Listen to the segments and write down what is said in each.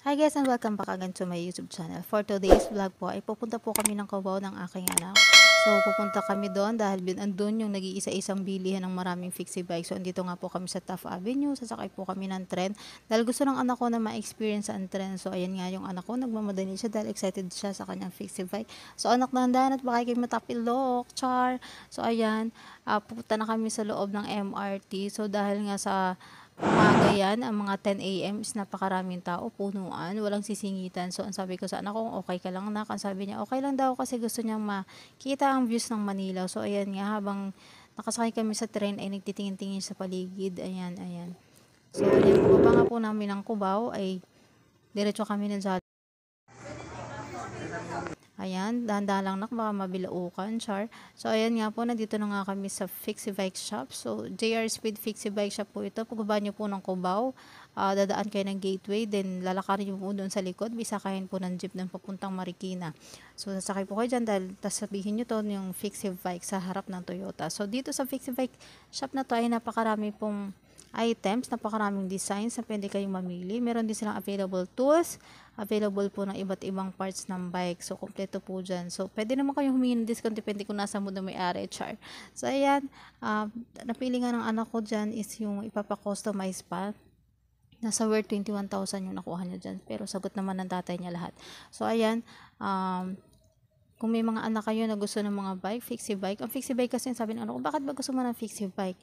Hi guys and welcome back again to my YouTube channel. For today's vlog po ay pupunta po kami ng Cubao ng aking anak. So pupunta kami doon dahil andun yung nag-iisa-isang bilihan ng maraming fixie bike. So andito nga po kami sa Taft Avenue, sasakay po kami ng tren. Dahil gusto ng anak ko na ma-experience ang tren. So ayan nga yung anak ko, nagmamadali siya dahil excited siya sa kanyang fixie bike. So anak, dahan-dahan at baka kayo matapilok, char. So ayan, pupunta na kami sa loob ng MRT. So dahil nga sa umaga yan, ang mga 10 a.m. is napakaraming tao, punuan, walang sisingitan. So, ang sabi ko sa anak ko, okay ka lang anak. Ang sabi niya, okay lang daw kasi gusto niyang makita ang views ng Manila. So, ayan nga, habang nakasakay kami sa train ay nagtitingin-tingin sa paligid. Ayan, ayan. So, ayan, baba nga po namin ng Cubao ay diretso kami ng sa ayan, dahan-dahan lang nak, baka mabilaukan, char. So, ayan nga po, nandito na nga kami sa Fixie Bike Shop. So, JR Speed Fixie Bike Shop po ito. Pagbaba nyo po ng Cubao, dadaan kayo ng gateway, then lalakarin nyo po doon sa likod, bisakahin po ng jeep ng papuntang Marikina. So, sasakay po kayo dyan dahil sabihin nyo to yung Fixie Bike sa harap ng Toyota. So, dito sa Fixie Bike Shop na to ay napakarami pong items, napakaraming designs na pwede kayong mamili. Meron din silang available tools, available po ng iba't ibang parts ng bike. So, kompleto po dyan. So, pwede naman kayong humingi ng discount depende kung nasa mood na may-ari, char. So, ayan, napili nga ng anak ko dyan is yung ipapa-customize pa. Nasa worth 21,000 yung nakuha niya dyan. Pero sagot naman ng tatay niya lahat. So, ayan, kung may mga anak kayo na gusto ng mga bike, fixie bike. Ang fixie bike kasi sabi ng anak ko, bakit ba gusto mo ng fixie bike?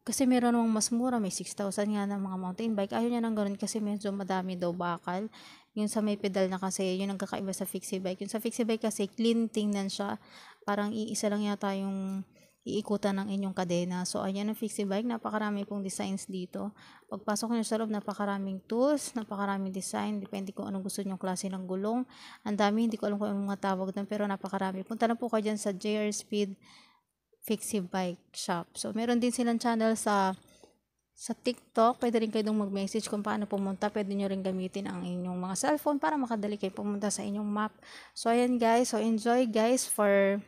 Kasi meron namang mas mura, may 6,000 nga ng mga mountain bike. Ayaw niya nang ganoon kasi medyo madami daw bakal. Yung sa may pedal na kasi, yun ang kakaiba sa fixie bike. Yung sa fixie bike kasi, clean tingnan siya. Parang iisa lang yata yung iikutan ng inyong kadena. So, ayan ang fixie bike. Napakarami pong designs dito. Pagpasok nyo sa loob, napakaraming tools, napakaraming design. Depende kung anong gusto nyong klase ng gulong. Ang dami, hindi ko alam kung anong mga tawag doon, pero napakarami. Punta na po kayo dyan sa JR Speed Fixie Bike Shop. So, meron din silang channel sa TikTok. Pwede rin kayo dong mag-message kung paano pumunta. Pwede nyo rin gamitin ang inyong mga cellphone para makadali kayo pumunta sa inyong map. So, ayan guys. So, enjoy guys for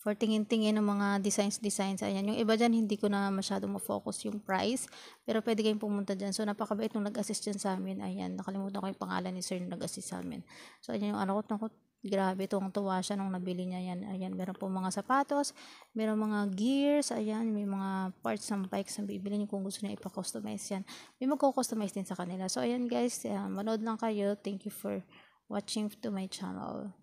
tingin-tingin ng mga designs. Ayan. Yung iba dyan, hindi ko na masyado ma-focus yung price. Pero pwede kayong pumunta dyan. So, napakabait nung nag-assist dyan sa amin. Ayan. Nakalimutan ko yung pangalan ni sir na nag-assist sa amin. So, ayan yung anak ko. Grabe, tuwang-tuwa siya nung nabili niya yan. Ayan, meron po mga sapatos, meron mga gears, ayan, may mga parts ng bikes na bibili niyo kung gusto niya ipa-customize yan. May magko-customize din sa kanila. So, ayan guys, manood lang kayo. Thank you for watching to my channel.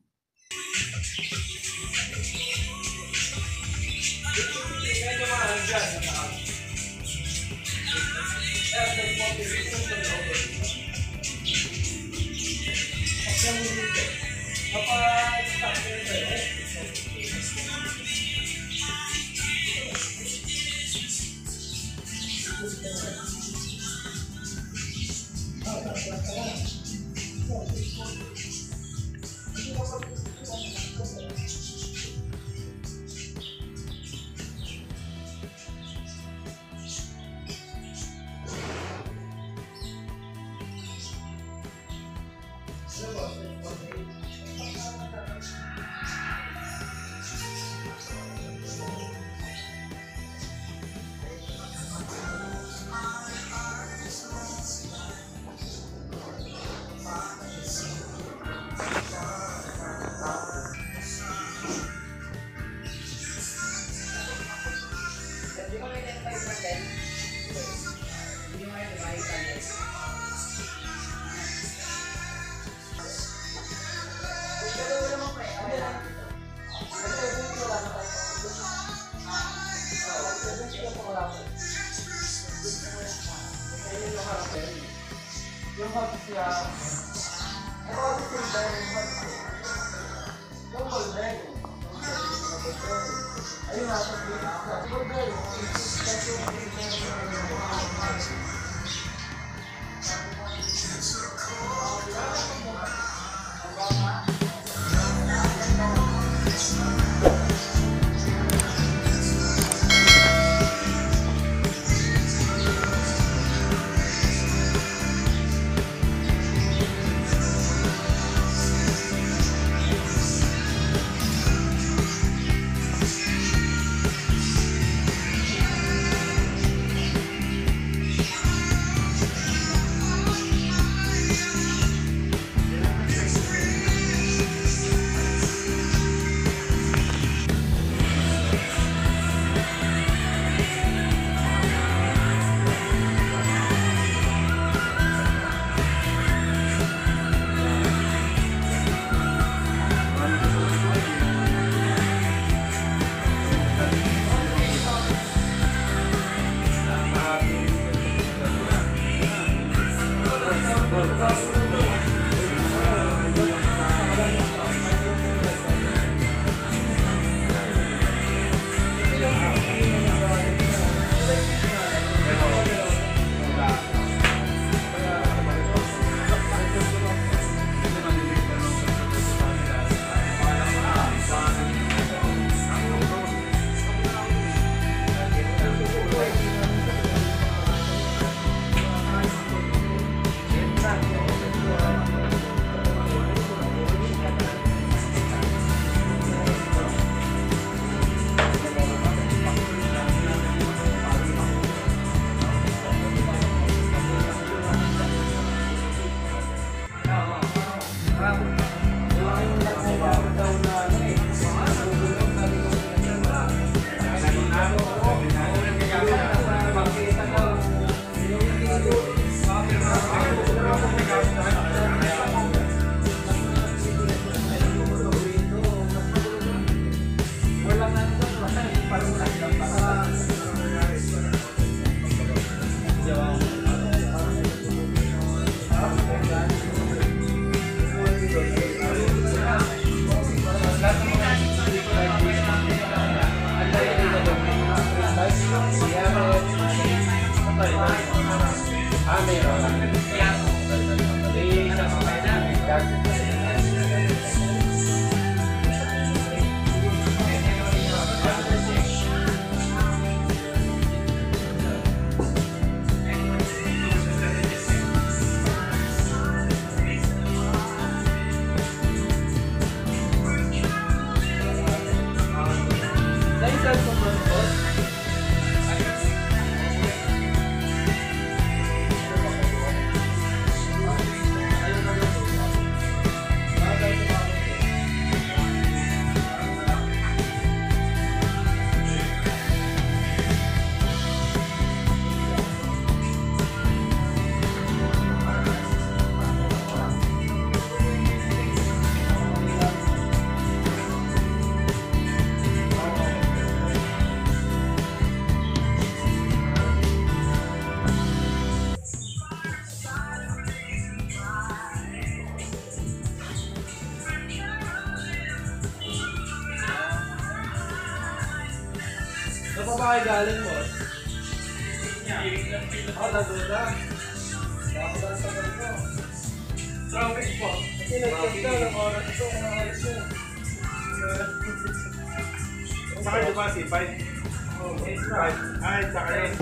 Saan pa ba kayo galing mo? Ako, Laguna. Ako lang sa Laguna. Traffic po. Kasi nag-check daw ng oras ito, mga oras yun. Saka diba si 5? Oo, 5. Ay, saka yun.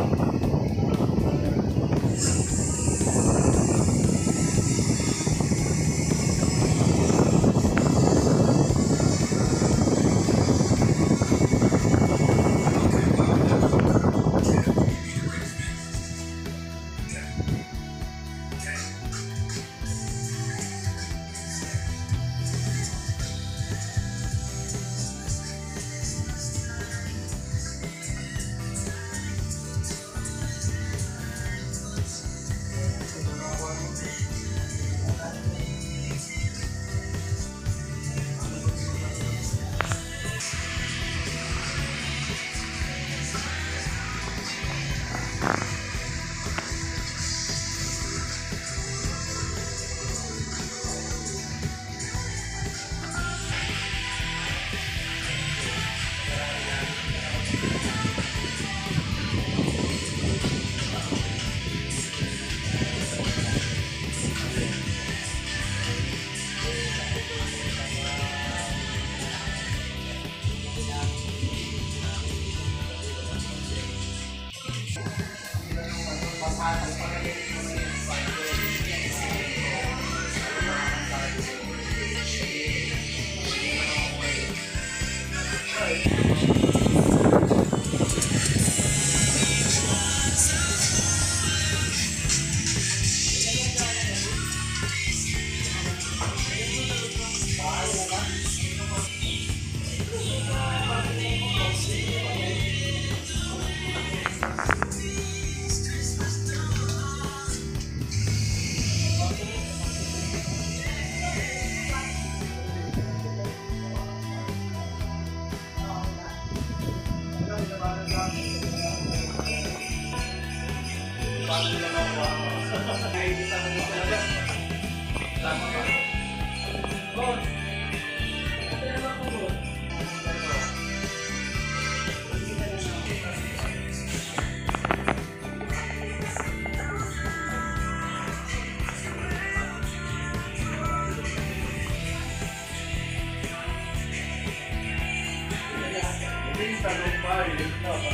Ay, yun na ba?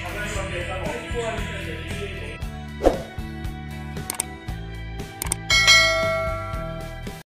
Ano yung makita mo?